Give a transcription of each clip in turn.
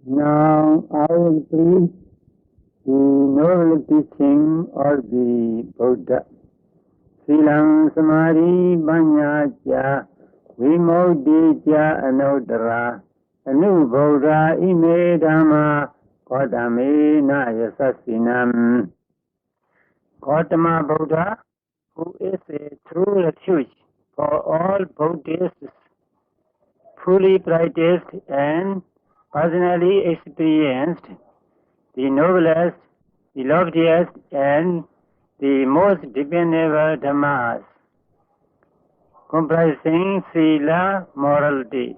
Now I will preach the noble teaching of the Buddha. Silang Samadhi Banyacha Vimodija Anodara Anu Buddha Ime Dhamma Gautame Nayasasinam. Gautama Buddha, who is a true refuge for all Buddhists, fully practiced and personally experienced, the noblest, the loftiest, and the most dependable dhammas, comprising sila, morality,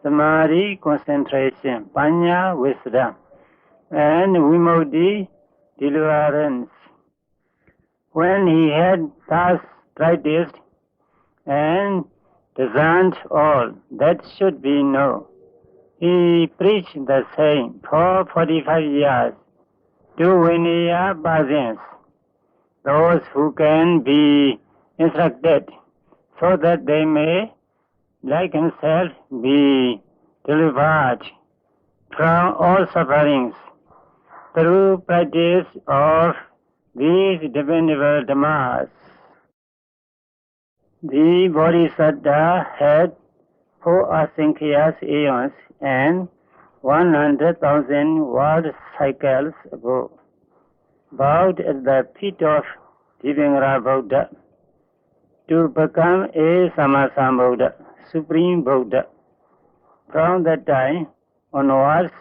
samadhi, concentration, panya, wisdom, and vimukti, deliverance. When he had thus practiced and discerned all that should be known, he preached the same for 45 years to Vinaya persons, those who can be instructed, so that they may, like himself, be delivered from all sufferings through practice of these dependable dhammas. The Bodhisattva had 4 asankhya aeons and 100,000 world cycles ago, bowed at the feet of By Buddha to become a Sammasambuddha, Supreme Buddha. From that time onwards,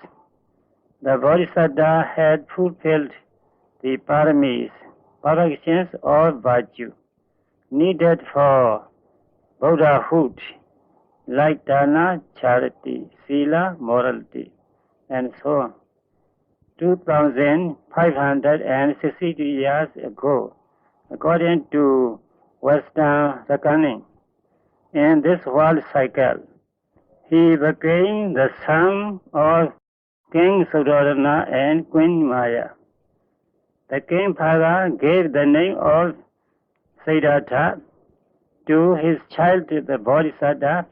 the Bodhisattva had fulfilled the paramis, perfections of virtue, needed for Buddhahood, like dana, charity, sila, morality, and so on. 2,562 years ago, according to Western reckoning, in this world cycle, he became the son of King Suddhodana and Queen Maya. The king father gave the name of Siddhartha to his child, the Bodhisattva,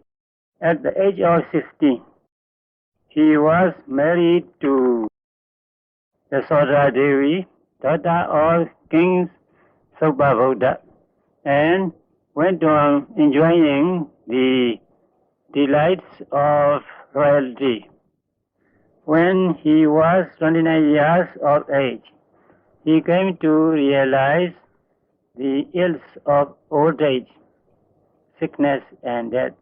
at the age of 16. He was married to Yasodhara Devi, daughter of King Buddha, and went on enjoying the delights of royalty. When he was 29 years of age, he came to realize the ills of old age, sickness, and death,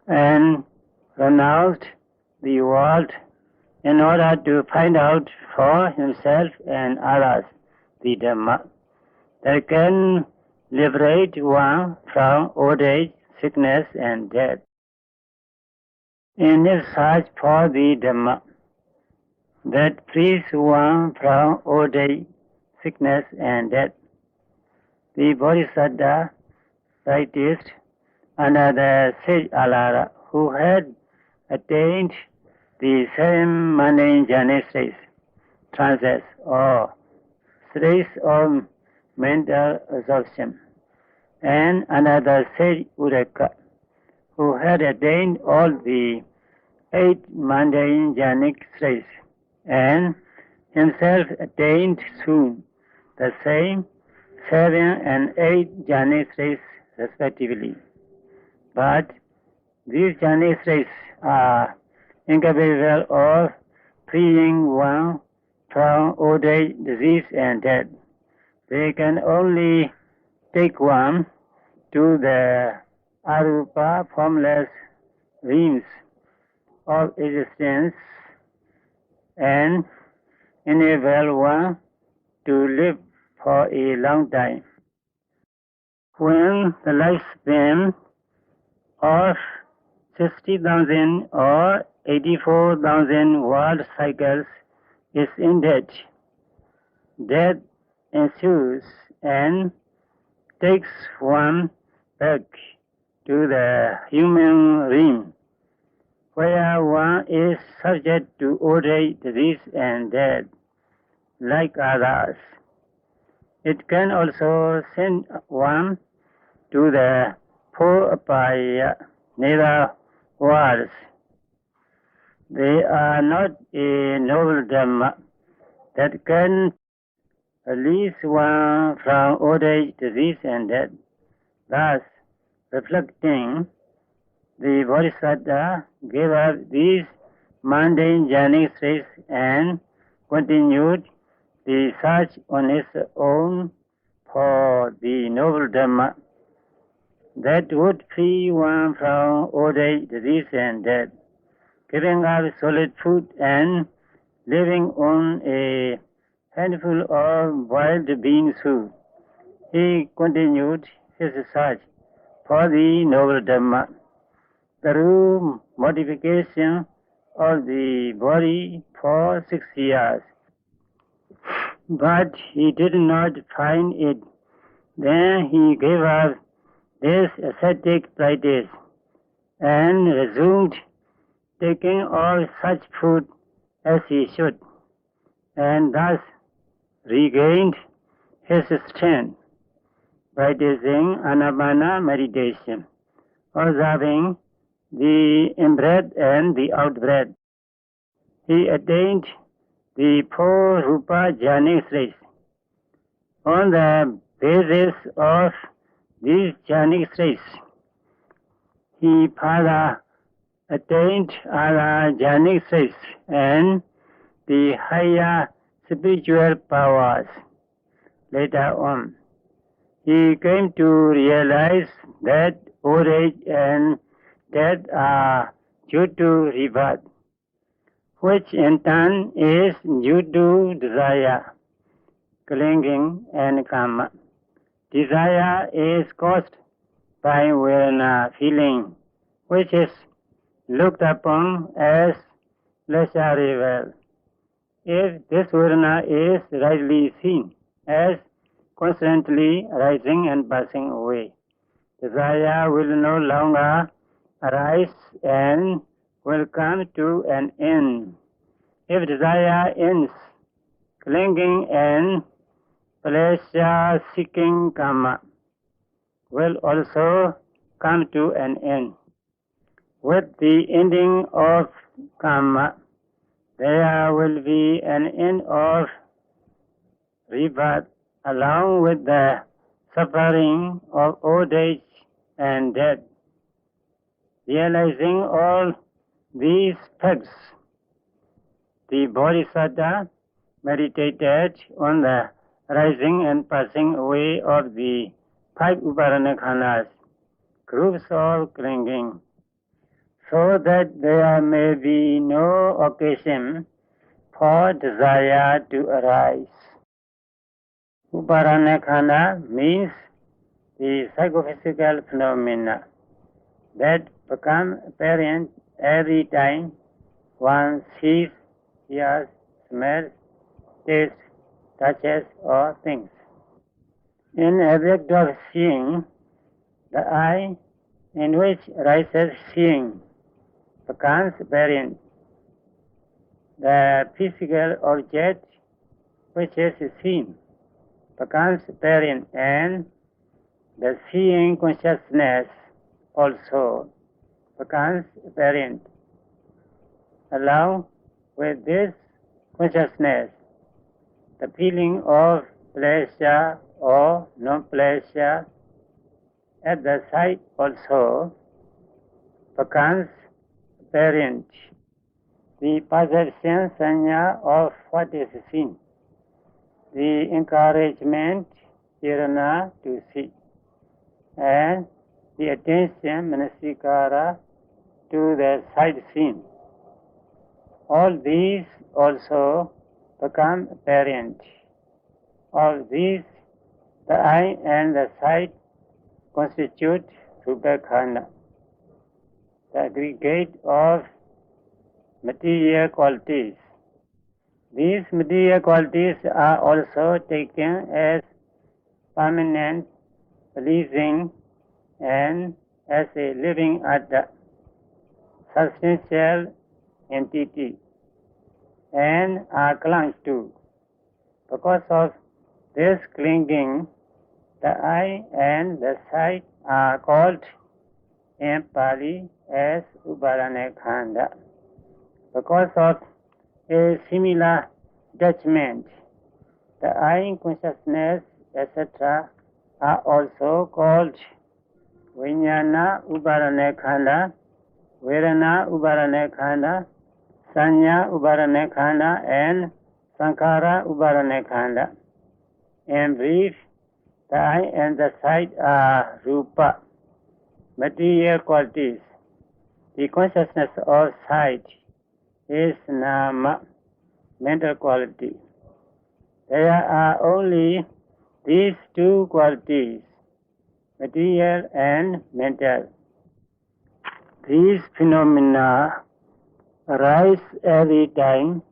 and renounced the world in order to find out for himself and others the Dhamma that can liberate one from old age, sickness, and death. In his search for the Dhamma that frees one from old age, sickness, and death, the Bodhisattva practiced under the sage Alara, who had attained the 7 mundane jhana states, trances, or states of mental absorption, and another sage Udaka, who had attained all the 8 mundane jhanic states, and himself attained soon the same 7 and 8 jhanic states respectively. But these jhanic states are incapable of freeing one from old age, disease, and death. They can only take one to the arupa, formless realms of existence and enable one to live for a long time. When the lifespan of 60,000 or 84,000 world cycles is ended, death ensues and takes one back to the human realm, where one is subject to old age, disease, and death, like others. It can also send one to the 4 apaya nether worlds, They are not a noble Dhamma that can release one from old age, disease, and death. Thus, reflecting, the Bodhisattva gave up these mundane journey states and continued the search on his own for the noble Dhamma that would free one from old age, disease, and death. Giving up solid food and living on a handful of boiled bean soup, he continued his search for the noble Dhamma through modification of the body for 6 years. But he did not find it. Then he gave up this ascetic practice and resumed taking all such food as he should, and thus regained his strength, practicing anapana meditation, observing the in-breath and the out-breath. He attained the 4 Rupa jhana states. On the basis of these jhana states, he further attained other jhana states and the higher spiritual powers. Later on, he came to realize that old age and death are due to rebirth, which in turn is due to desire, clinging, and karma. Desire is caused by Vedana feeling, which is looked upon as pleasurable. If this Vedana is rightly seen as constantly arising and passing away, desire will no longer arise and will come to an end. If desire ends, clinging and pleasure-seeking karma will also come to an end. With the ending of karma, there will be an end of rebirth along with the suffering of old age and death. Realizing all these facts, the Bodhisattva meditated on the rising and passing away of the 5 uparana khandhas, groups of clinging, so that there may be no occasion for desire to arise. Uparana khandha means the psychophysical phenomena that become apparent every time one sees, hears, smells, tastes, touches, or thinks. In object of seeing, the eye in which arises seeing becomes apparent. The physical object which is seen becomes apparent, and the seeing consciousness also becomes apparent. Along with this consciousness, the feeling of pleasure or non-pleasure at the sight also becomes apparent. The perception sanya of what is seen, the encouragement kirana to see, and the attention manasikara to the sight seen. All these also become apparent. Of these, the eye and the sight constitute Rupa Khanda, the aggregate of material qualities. These material qualities are also taken as permanent, pleasing, and as a living atta, substantial entity, and are clung to. Because of this clinging, the eye and the sight are called in Pali as Uparana Khanda. Because of a similar attachment, the I consciousness, etc., are also called Vijnana Uparane Khanda, Vedana Uparane Khanda, Sanya Uparane Khanda, and Sankhara Uparane Khanda. In brief, the I and the sight are Rupa, material qualities. The consciousness of sight is Nama, mental quality. There are only these two qualities, material and mental. These phenomena arise every time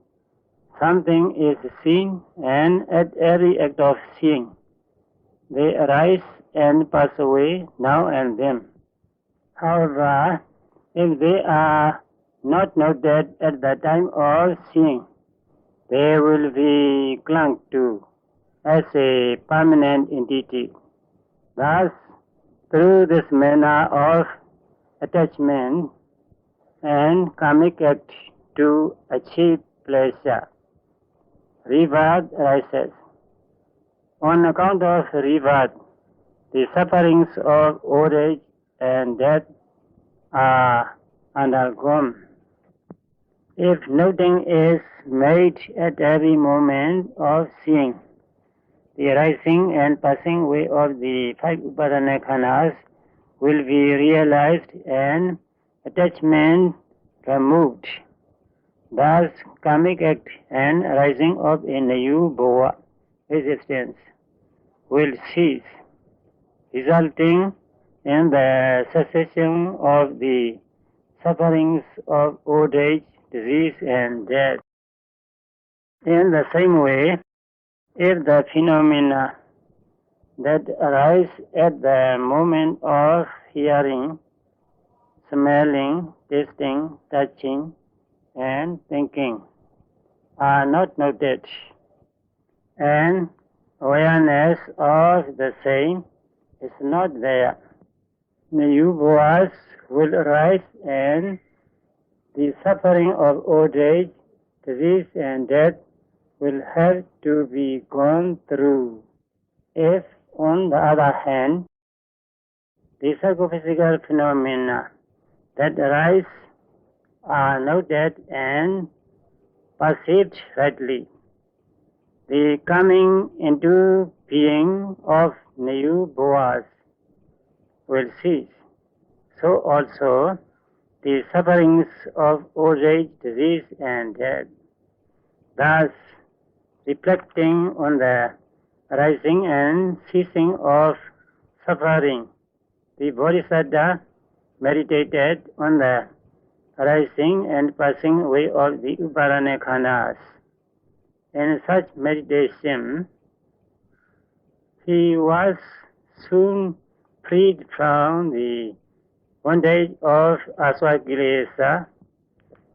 something is seen and at every act of seeing. They arise and pass away now and then. However, if they are not noted at the time of seeing, they will be clung to as a permanent entity. Thus, through this manner of attachment and karmic act to achieve pleasure, rebirth arises. On account of rebirth, the sufferings of old age and death are undergone. If noting is made at every moment of seeing, the arising and passing away of the five upadana khanas will be realized and attachment removed. Thus, karmic act and arising of a new bhava existence will cease, resulting in the cessation of the sufferings of old age, disease, and death. In the same way, if the phenomena that arise at the moment of hearing, smelling, tasting, touching, and thinking are not noted, and awareness of the same is not there, new bhavas will arise and the suffering of old age, disease, and death will have to be gone through. If, on the other hand, the psychophysical phenomena that arise are noted and perceived rightly, the coming into being of new bhavas will cease. So also the sufferings of old age, disease, and death. Thus, reflecting on the arising and ceasing of suffering, the Bodhisattva meditated on the arising and passing away of the uparana khanas. In such meditation, he was soon freed from the bondage of aswakilesa,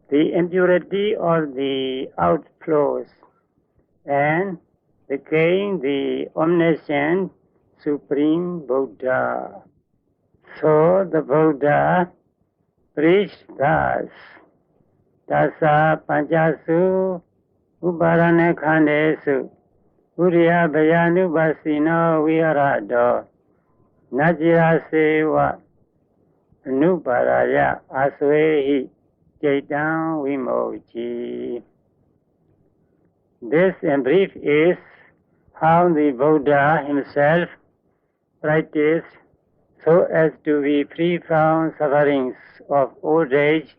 the impurity of the outflows, and became the omniscient Supreme Buddha. So the Buddha preached thus: Tassa Panchasu Uparana Khandesu Uriya Bhayanu Basino Viharado Najira Seva Anuparaya Aswehi Chaitan Vimochi. This, in brief, is how the Buddha himself practiced so as to be free from sufferings of old age,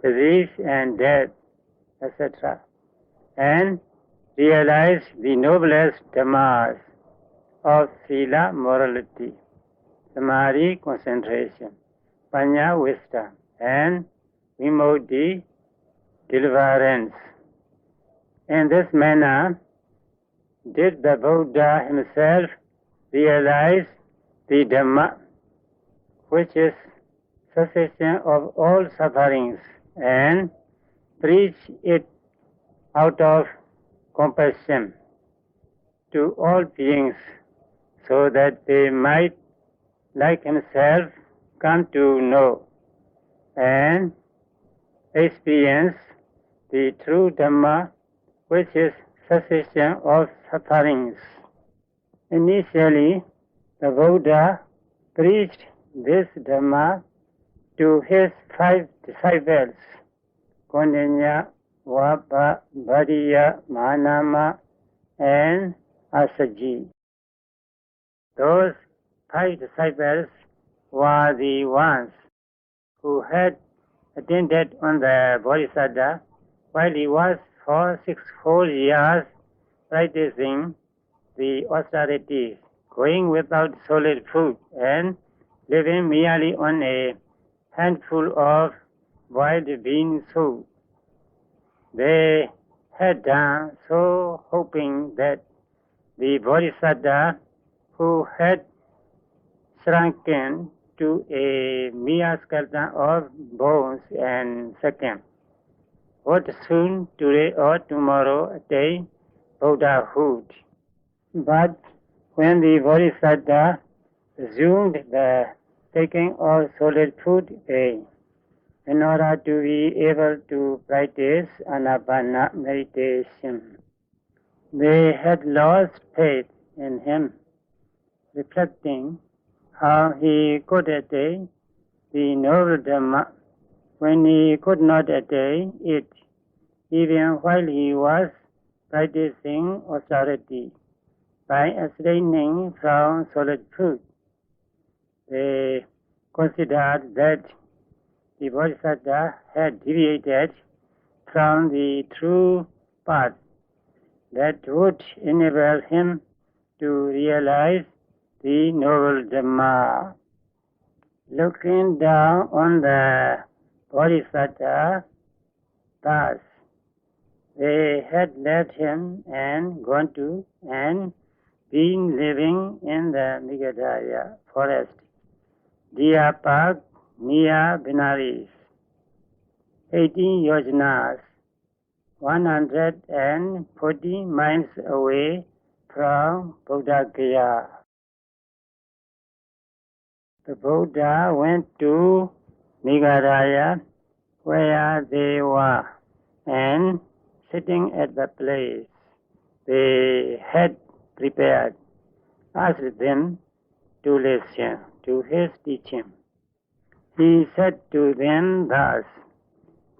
disease, and death, etc., and realize the noblest dhammas of sila, morality, samadhi, concentration, panya, wisdom, and vimukti, deliverance. In this manner, did the Buddha himself realize the Dhamma, which is cessation of all sufferings, and preach it out of compassion to all beings, so that they might, like himself, come to know and experience the true Dhamma, which is cessation of sufferings. Initially, the Buddha preached this Dhamma to his 5 disciples, Kondinya, Vapa, Bhadiya, Mahanama, and Asaji. Those 5 disciples were the ones who had attended on the Bodhisattva while he was for 6 whole years practicing the austerities, going without solid food and living merely on a handful of wild bean soup. They had done so hoping that the Bodhisattva, who had shrunken to a mere skeleton of bones and seconds, would soon, today or tomorrow, attain Buddhahood. But when the Bodhisattva resumed the taking of solid food again, in order to be able to practice Anapana meditation, they had lost faith in him, reflecting how he could attain the noble Dhamma when he could not attain it, even while he was practicing austerity by abstaining from solid food. They considered that the Bodhisattva had deviated from the true path that would enable him to realize the noble Dhamma. Looking down on the Bodhisattva, thus, they had left him and gone to and been living in the Meghalaya forest, Deer Park, near Benares, 18 yojanas, 140 miles away from Bodh Gaya. The Buddha went to Meghalaya where they were, and sitting at the place they had prepared, asked them to listen to his teaching. He said to them thus,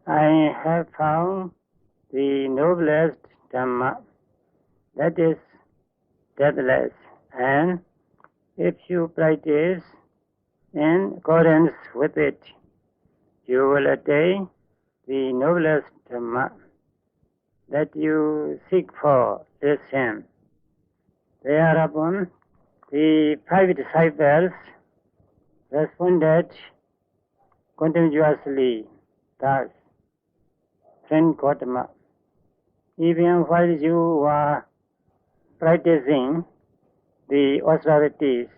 I have found the noblest Dhamma, that is deathless, and if you practice in accordance with it, you will attain the noblest Dhamma that you seek for. Listen. Thereupon, the 5 disciples responded continuously thus, Friend Gautama, even while you were practicing the austerities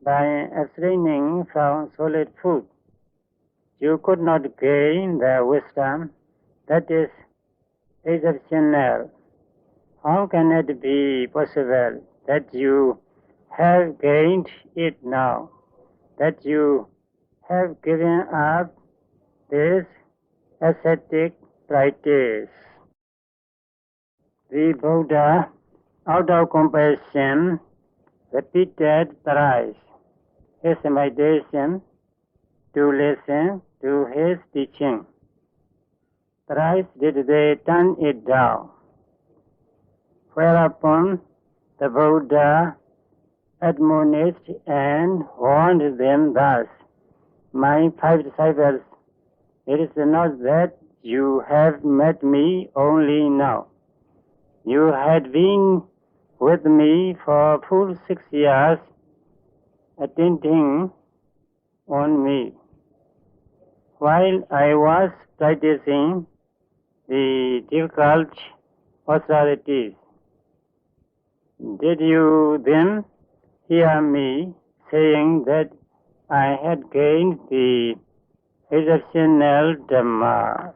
by abstaining from solid food, you could not gain the wisdom that is exceptional. How can it be possible that you have gained it now, that you have given up this ascetic practice? The Buddha, out of compassion, repeated thrice his invitation to listen to his teaching. Thrice did they turn it down. Whereupon the Buddha admonished and warned them thus, My 5 disciples, it is not that you have met me only now. You had been with me for full 6 years, attending on me, while I was practicing the difficult austerities. Did you then hear me saying that I had gained the exceptional Dhamma?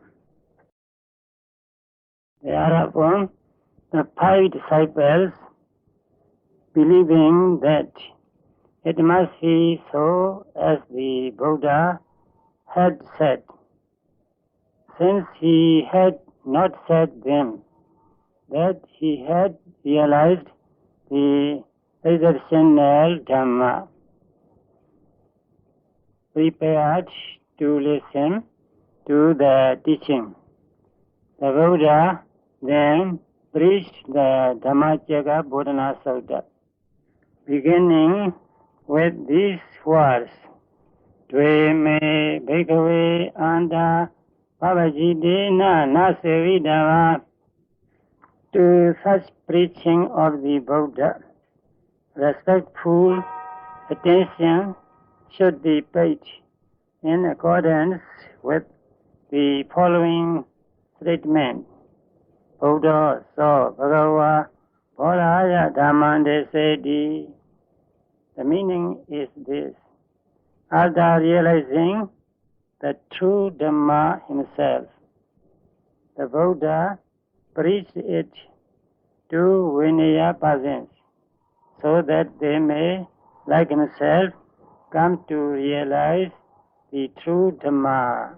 Thereupon, the 5 disciples, believing that it must be so as the Buddha had said, since he had not said then that he had realized the exceptional Dhamma, prepared to listen to the teaching. The Buddha then preached the Dhammacakkappavattana Sutta, beginning with these words: Dve me bhikkhave anta pavajitena nasevidava. To such preaching of the Buddha, respectful attention should be paid in accordance with the following statement. Buddha so bhagava bodhaya dhammande seti. The meaning is this: after realizing the true Dhamma himself, the Buddha preached it to Vinaya persons, so that they may, like himself, come to realize the true Dhamma.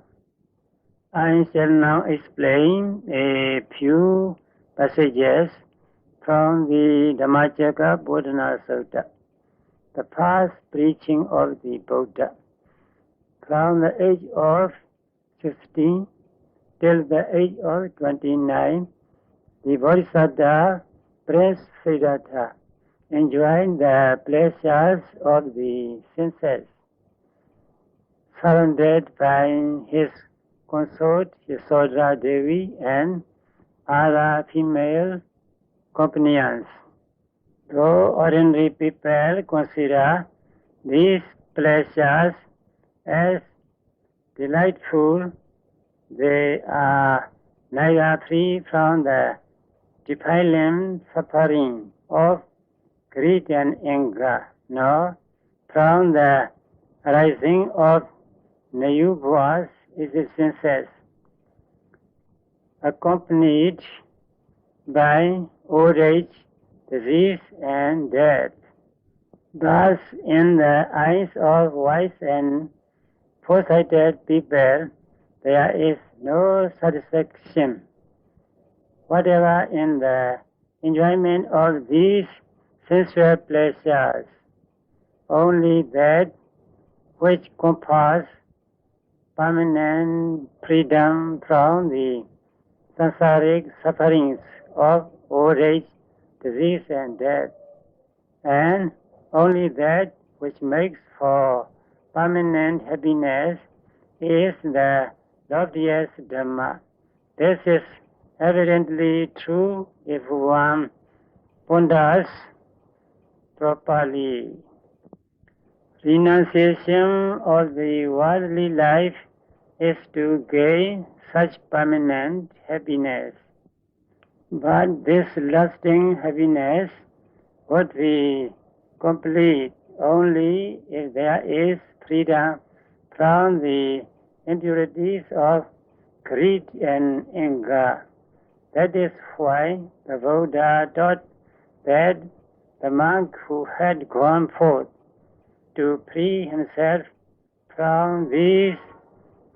I shall now explain a few passages from the Dhammacakkappavattana Sutta, the first preaching of the Buddha. From the age of 16 till the age of 29, the Bodhisattva Prince Siddhartha enjoyed the pleasures of the senses, surrounded by his consort Yasodhara Devi and other female companions. Though ordinary people consider these pleasures as delightful, they are neither free from the defiling suffering of greed and anger, nor from the arising of nayubhas existences, accompanied by old age, disease, and death. Thus, in the eyes of wise and foresighted people, there is no satisfaction whatever in the enjoyment of these sensual pleasures. Only that which confers permanent freedom from the samsaric sufferings of old age, disease, and death, and only that which makes for permanent happiness is the loftiest Dhamma. This is evidently true if one ponders properly. Renunciation of the worldly life is to gain such permanent happiness. But this lasting happiness would be complete only if there is freedom from the impurities of greed and anger. That is why the Buddha taught that the monk who had gone forth to free himself from these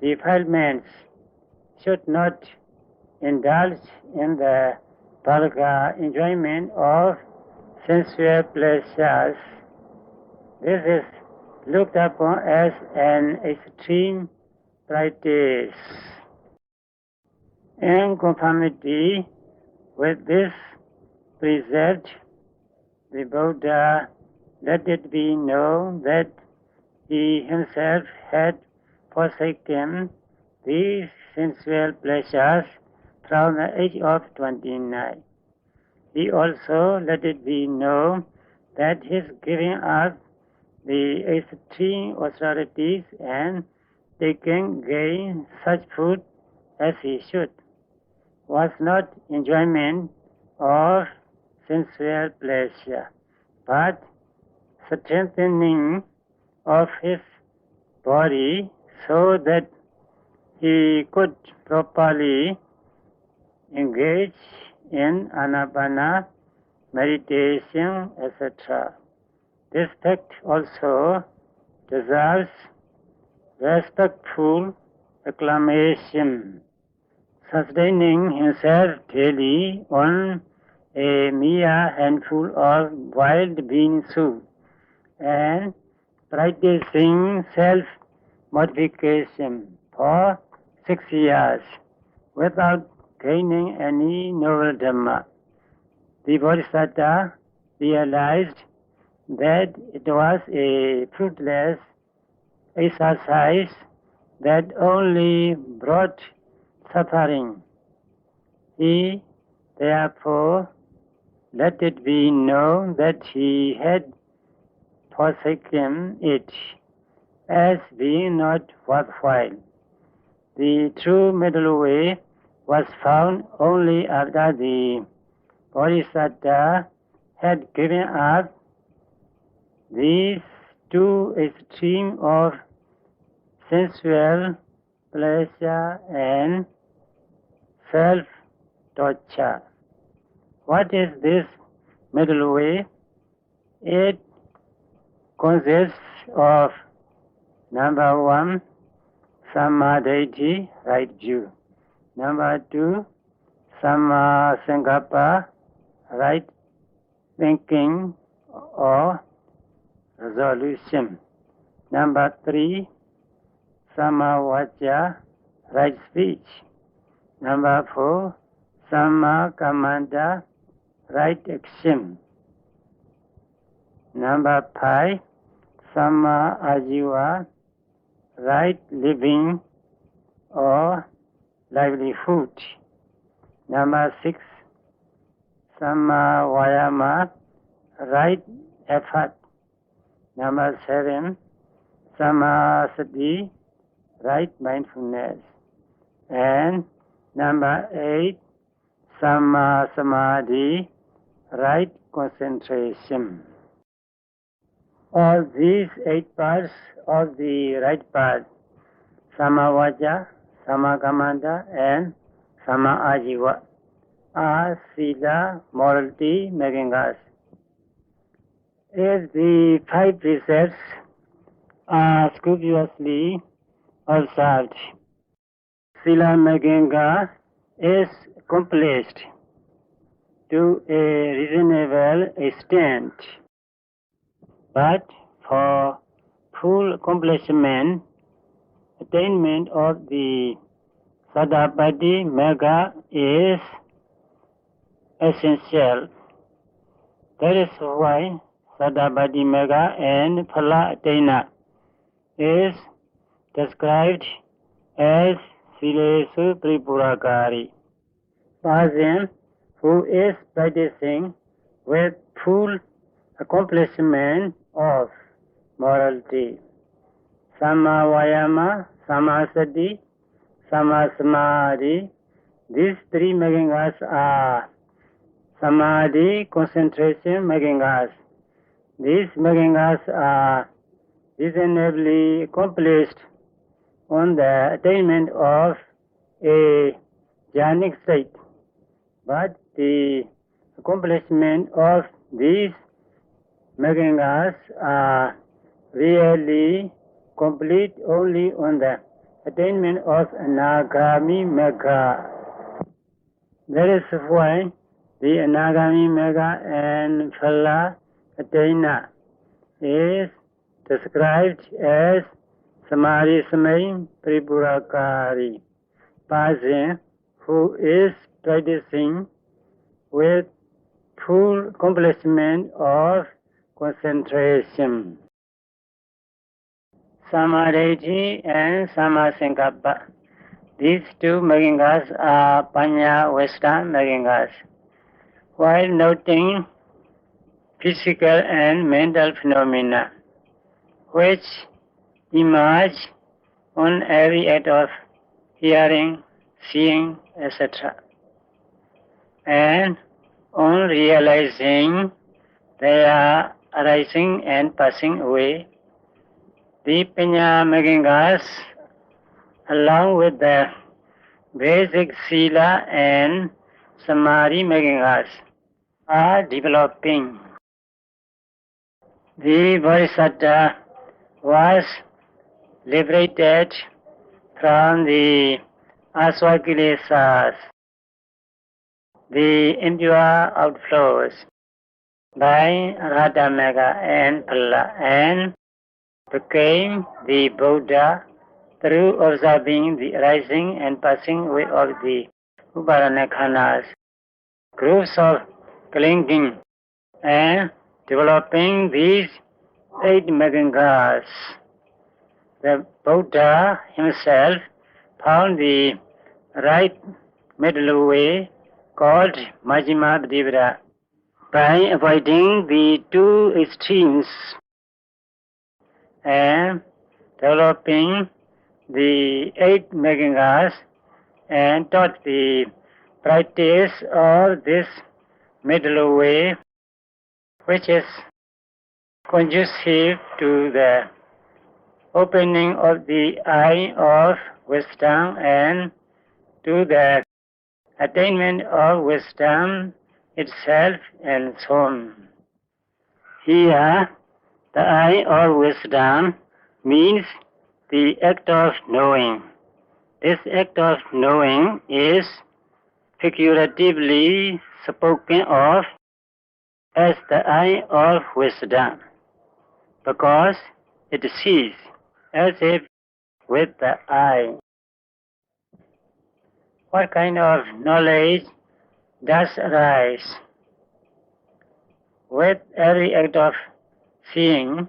defilements should not indulge in the vulgar enjoyment of sensual pleasures. This is looked upon as an extreme practice. In conformity with this precept, the Buddha let it be known that he himself had forsaken these sensual pleasures from the age of 29. He also let it be known that his giving up the extreme austerities and taking gain such food as he should was not enjoyment of sensual pleasure, but strengthening of his body so that he could properly engage in anapana, meditation, etc. This fact also deserves respectful acclamation. sustaining himself daily on a mere handful of wild bean soup and practicing self-modification for 6 years without gaining any novel Dhamma. The Bodhisattva realized that it was a fruitless exercise that only brought suffering. He therefore let it be known that he had forsaken it as being not worthwhile. The true middle way was found only after the Bodhisattva had given up these two extremes of sensual pleasure and self-torture. What is this middle way? It consists of number 1, Samadhi, right view. Number 2, Samma Sankappa, right thinking or resolution. Number 3, Samma Vacha, right speech. Number 4, Samma Kammanta, right action. Number 5, Samma Ajiva, right living or livelihood. Number 6, Samma Vayama, right effort. Number 7, Samma Sati, right mindfulness. And number 8, Samma Samadhi, right concentration. All these 8 parts of the right path, Samma Vacha, Samma Kammanta, and Samma Ajiva, are Sila, morality, making us. If the 5 precepts are scrupulously observed, Sila Maganga is accomplished to a reasonable extent. But for full accomplishment, attainment of the Sadapati Magga is essential. That is why Sadapati Magga and Phala Attaina is described as Silesu Tripurakari. Person who is practicing with full accomplishment of morality, Samma Vayama, Samma Sati, Samma Samadhi, these 3 making us are Samadhi, concentration, making us. These making us are reasonably accomplished on the attainment of a jhanic state. But the accomplishment of these making us are really complete only on the attainment of Anagami Magga. That is why the Anagami Magga and Phala Attaina is described as Samadhi Samay Tripurakari, person who is practicing with full accomplishment of concentration. Samadhi and Samma Sankappa. These 2 making us are Panya wisdom making us. While noting physical and mental phenomena which emerge on every act of hearing, seeing, etc. and on realizing they are arising and passing away, the Panya making us, along with the basic Sila and Samadhi making us, are developing. The Bodhisattva was liberated from the aswakilesas, the impure outflows by Radhamega and Pala, and became the Buddha through observing the rising and passing away of the Upadanakhanas, groups of clinging, and developing these 8 megangas. The Buddha himself found the right middle way called Majjhima Patipata by avoiding the 2 extremes and developing the 8 megangas, and taught the practice of this middle way, which is conducive to the opening of the eye of wisdom and to the attainment of wisdom itself, and so on. Here, the eye of wisdom means the act of knowing. This act of knowing is figuratively spoken of as the eye of wisdom, because it sees as if with the eye. What kind of knowledge does arise? With every act of seeing,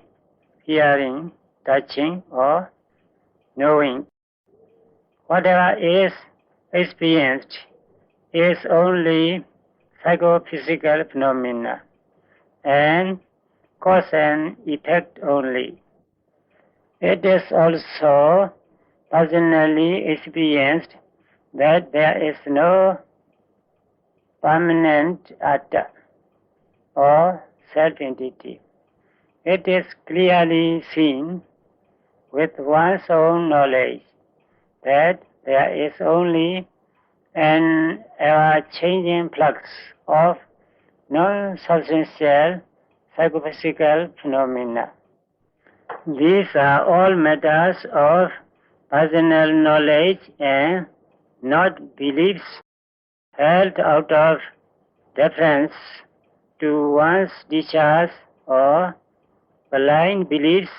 hearing, touching, or knowing, whatever is experienced is only psychophysical phenomena and cause and effect only. It is also personally experienced that there is no permanent atta or self-entity. It is clearly seen with one's own knowledge that there is only an ever-changing flux of non-substantial psychophysical phenomena. These are all matters of personal knowledge and not beliefs held out of deference to one's teachers or blind beliefs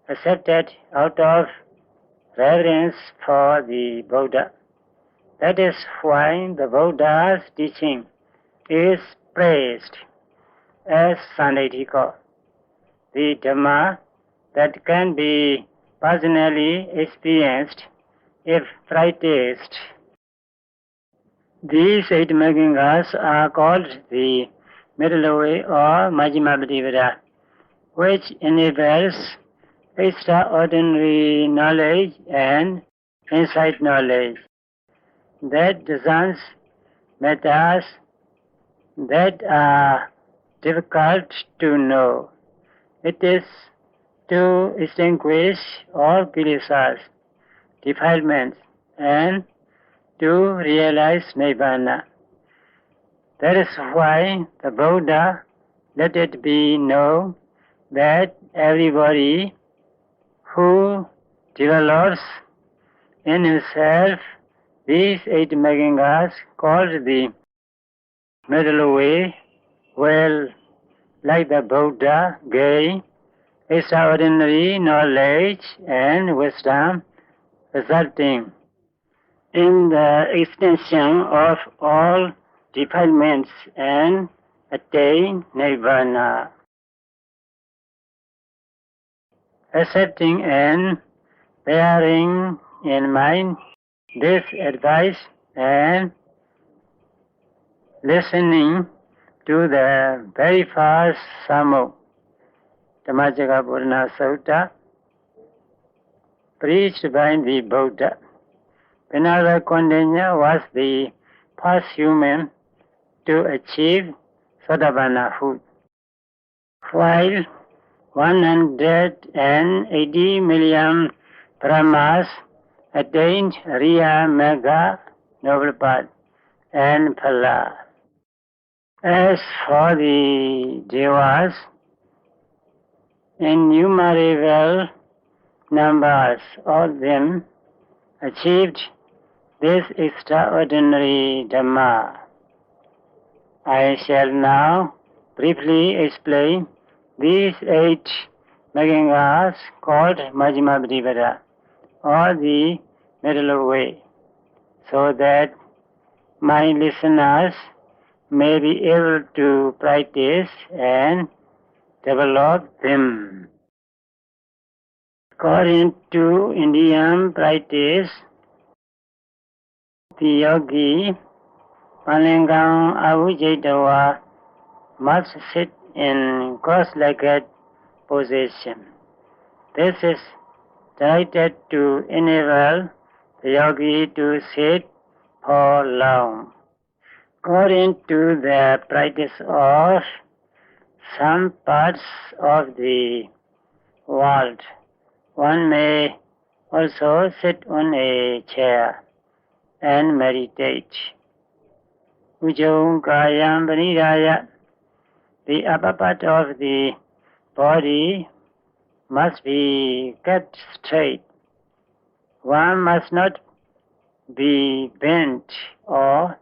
accepted out of reverence for the Buddha. That is why the Buddha's teaching is praised as Sanadhika, the Dhamma that can be personally experienced if practiced. These 8 megangas are called the middle way or Majjhima Patipata, which enables extraordinary knowledge and insight knowledge that discerns matters that are difficult to know. It is to extinguish all kilesas, defilements, and to realize Nibbana. That is why the Buddha let it be known that everybody who develops in himself these 8 megangas called the middle way will, like the Buddha, gain extraordinary knowledge and wisdom, resulting in the extinction of all defilements and attain Nibbana. Accepting and bearing in mind this advice and listening to the very first Sammo, Dhammacakka Purana Sutta, preached by the Buddha. Venerable Kondinya was the first human to achieve Sotapannahood, while 180 million Brahmas attained Riya, Magga, Noble Path, and Phala. As for the Devas, innumerable numbers of them achieved this extraordinary Dhamma. I shall now briefly explain these 8 Maggangas called Majjhima Patippada, or the middle way, so that my listeners may be able to practice and develop them. According to Indian practice, the yogi Palingam Avujjayitawa must sit in cross-legged position. This is directed to enable the yogi to sit for long. According to the practice of some parts of the world, one may also sit on a chair and meditate. Ujjung Kayam Vanidaya, the upper part of the body must be kept straight. One must not be bent or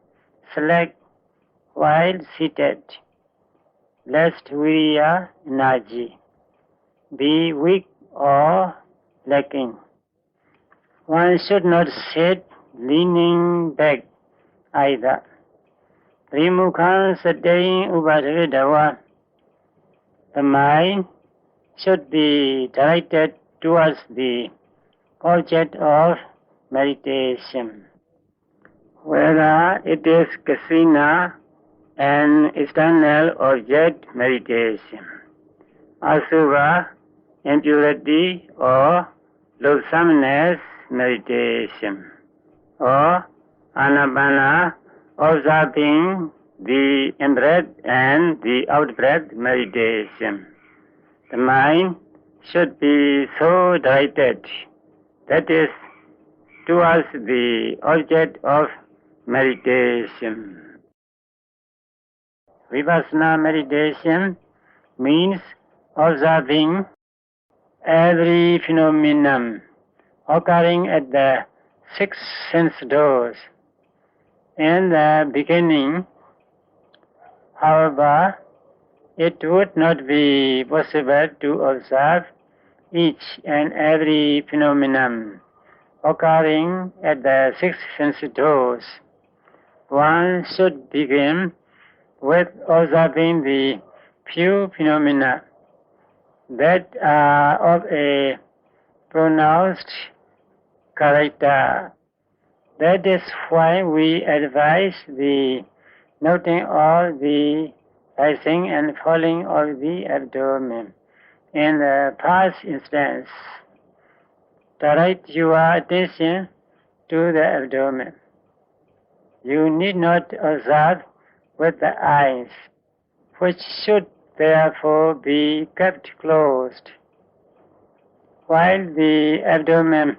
slack while seated, lest virya energy be weak or lacking. One should not sit leaning back either. Trimukhan Sattvayi Upadavadawa. The mind should be directed towards the object of meditation, whether it is kasina, an external object meditation, asura, impurity or loathsomeness meditation, or anapana, observing the in-breath and the out-breath meditation. The mind should be so directed, that is, towards the object of meditation. Vipassana meditation means observing every phenomenon occurring at the 6 sense doors. In the beginning, however, it would not be possible to observe each and every phenomenon occurring at the 6 sense doors. One should begin with observing the few phenomena that are of a pronounced character. That is why we advise the noting of the rising and falling of the abdomen. In the first instance, direct your attention to the abdomen. You need not observe with the eyes, which should therefore be kept closed. While the abdomen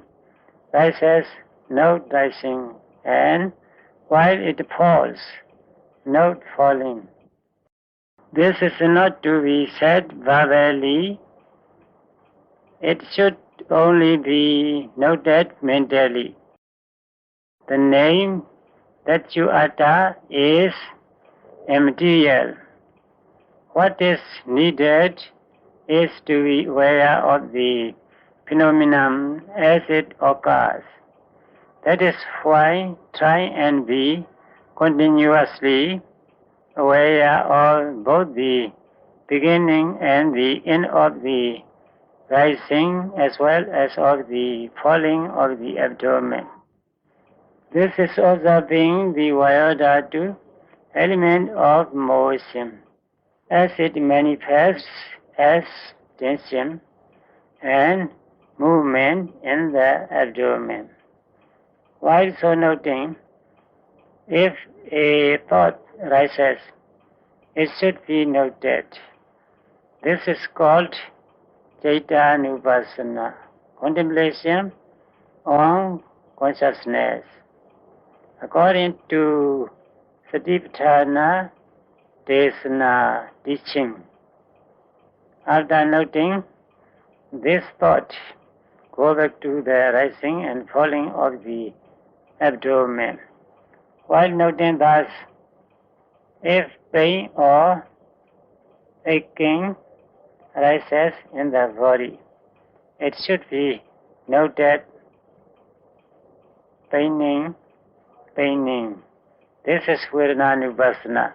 rises, note rising, and while it falls, note falling. This is not to be said verbally. It should only be noted mentally. The name that you utter is immaterial. What is needed is to be aware of the phenomenon as it occurs. That is why try and be continuously aware of both the beginning and the end of the rising as well as of the falling of the abdomen. This is observing the Vayodhatu element of motion as it manifests as tension and movement in the abdomen. While so noting, if a thought rises, it should be noted. This is called Caitanupassana, contemplation on consciousness. According to Satipatthana Desana teaching, after noting this thought, go back to the rising and falling of the abdomen. While noting thus, if pain or aching arises in the body, it should be noted paining. This is Vipassana,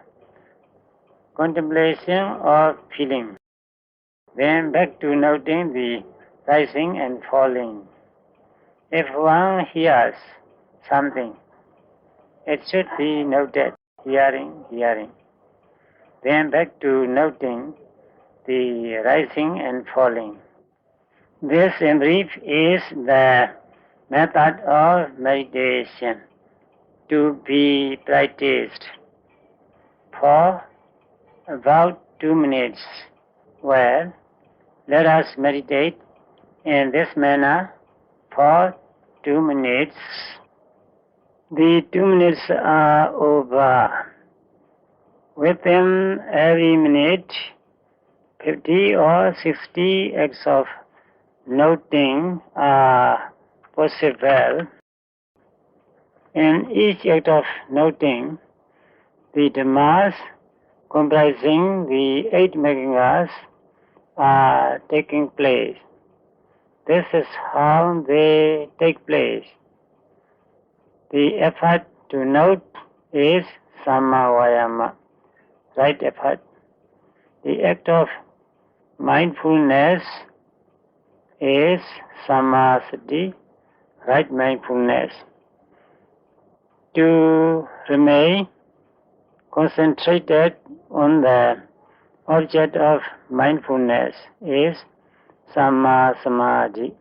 contemplation of feeling. Then back to noting the rising and falling. If one hears something, it should be noted, hearing. Then back to noting the rising and falling. This in brief is the method of meditation to be practiced for about 2 minutes. Well, let us meditate in this manner for 2 minutes. The 2 minutes are over. Within every minute, 50 or 60 acts of noting are possible. In each act of noting, the Dhammas comprising the 8 Megangas are taking place. This is how they take place. The effort to note is Sammavayama, right effort. The act of mindfulness is Sammasati, right mindfulness. To remain concentrated on the object of mindfulness is Samma Samadhi,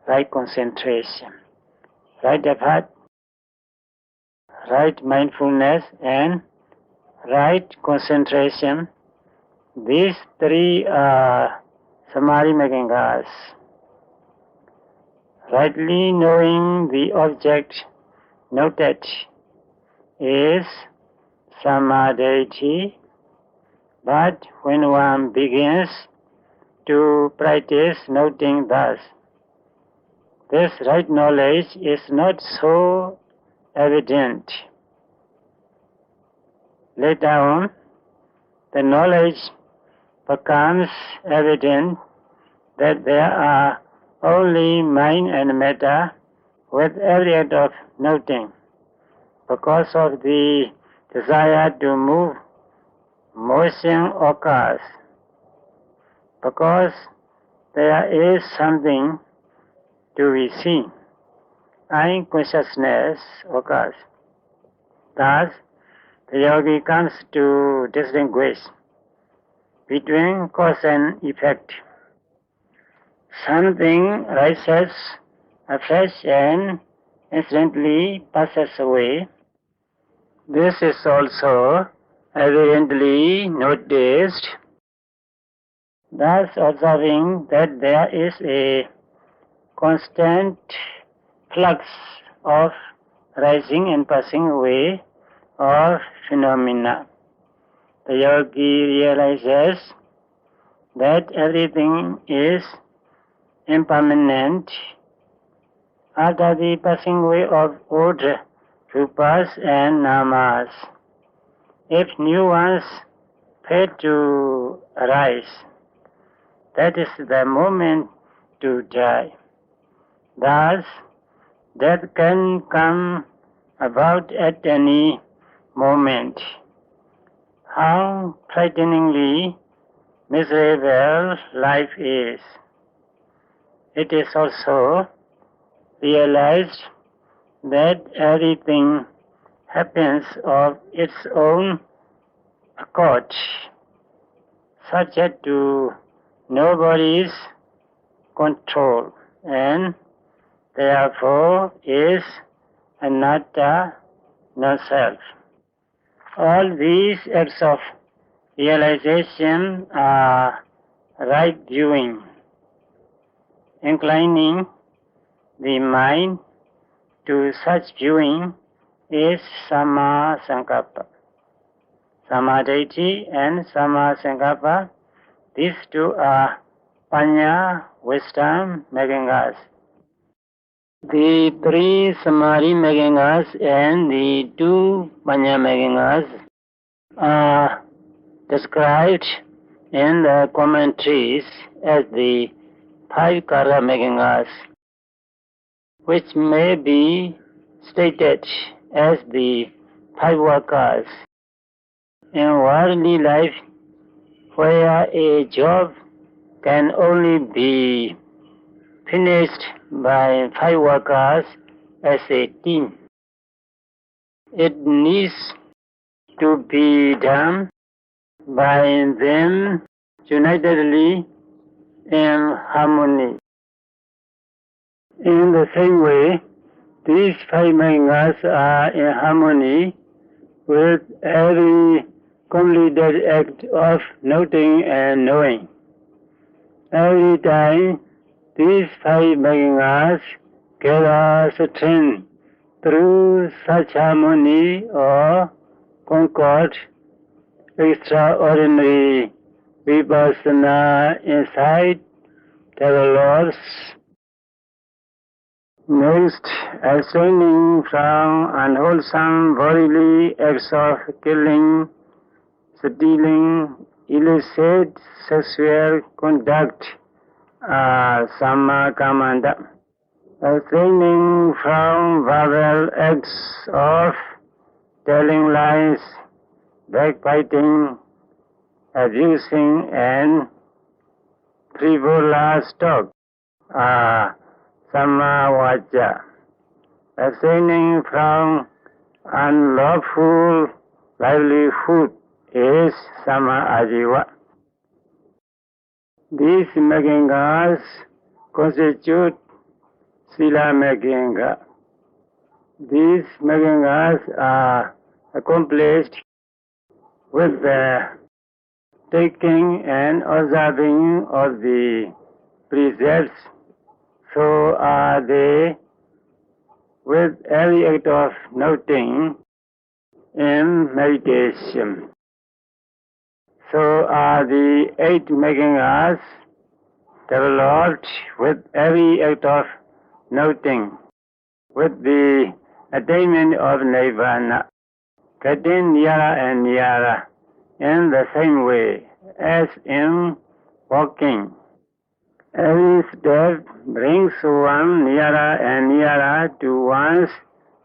right concentration, right effort, right mindfulness, and right concentration. These 3 are Samadhi Megangas. Rightly knowing the object noted is Samadhi, but when one begins to practice noting thus, this right knowledge is not so evident. Later on, the knowledge becomes evident that there are only mind and matter with every act of noting. Because of the desire to move, motion occurs. Because there is something to be seen, eye consciousness occurs. Thus, the yogi comes to distinguish between cause and effect. Something rises afresh and instantly passes away. This is also evidently noticed. Thus, observing that there is a constant flux of rising and passing away of phenomena, the yogi realizes that everything is impermanent. After the passing away of old rupas and namas, if new ones fail to arise, that is the moment to die. Thus, death can come about at any moment. How frighteningly miserable life is. It is also realized that everything happens of its own accord, subject to nobody's control, and therefore is anatta, non-self. All these acts of realization are right viewing, inclining the mind to such viewing is Samma Sankappa. Samadhi and Samma Sankappa, these 2 are Panya, wisdom, Megangas. The three samadhi megangas and the two panya megangas are described in the commentaries as the five kara megangas, which may be stated as the five workers in worldly life, where a job can only be finished by five workers as a team. It needs to be done by them unitedly in harmony. In the same way, these five megangas are in harmony with every completed act of noting and knowing. Every time these five megangas gather strength through such harmony or concord, extraordinary Vipassana insight develops. Next, abstaining from unwholesome bodily acts of killing, stealing, illicit sexual conduct, samma kamanda. Abstaining from verbal acts of telling lies, backbiting, abusing, and frivolous talk, samma vaca. Abstaining from unlawful livelihood is samma ajiva. These megangas constitute Sila Meganga. These megangas are accomplished with the taking and observing of the precepts. So are they with every act of noting in meditation. So are the eight megangas developed with every act of noting, with the attainment of Nirvana, getting nearer and nearer in the same way as in walking. Every step brings one nearer and nearer to one's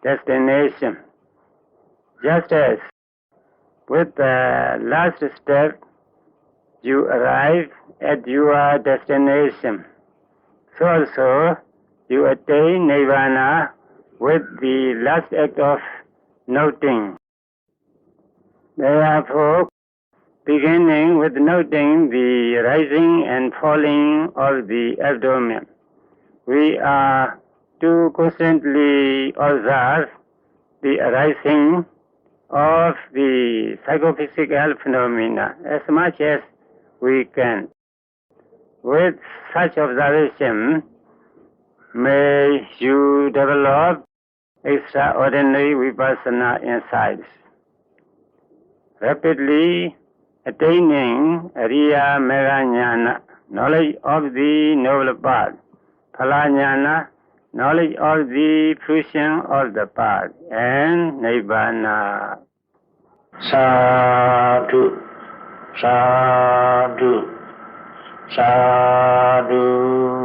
destination, just as with the last step you arrive at your destination. So also you attain Nirvana with the last act of noting. Therefore, beginning with noting the rising and falling of the abdomen, we are to constantly observe the arising of the psychophysical phenomena as much as we can. With such observation, may you develop extraordinary Vipassana insights, rapidly attaining Ariya Mega Jnana, knowledge of the noble path, Phala Jnana, knowledge of the fruition of the path, and Nibbana. Sadhu, sadhu, sadhu.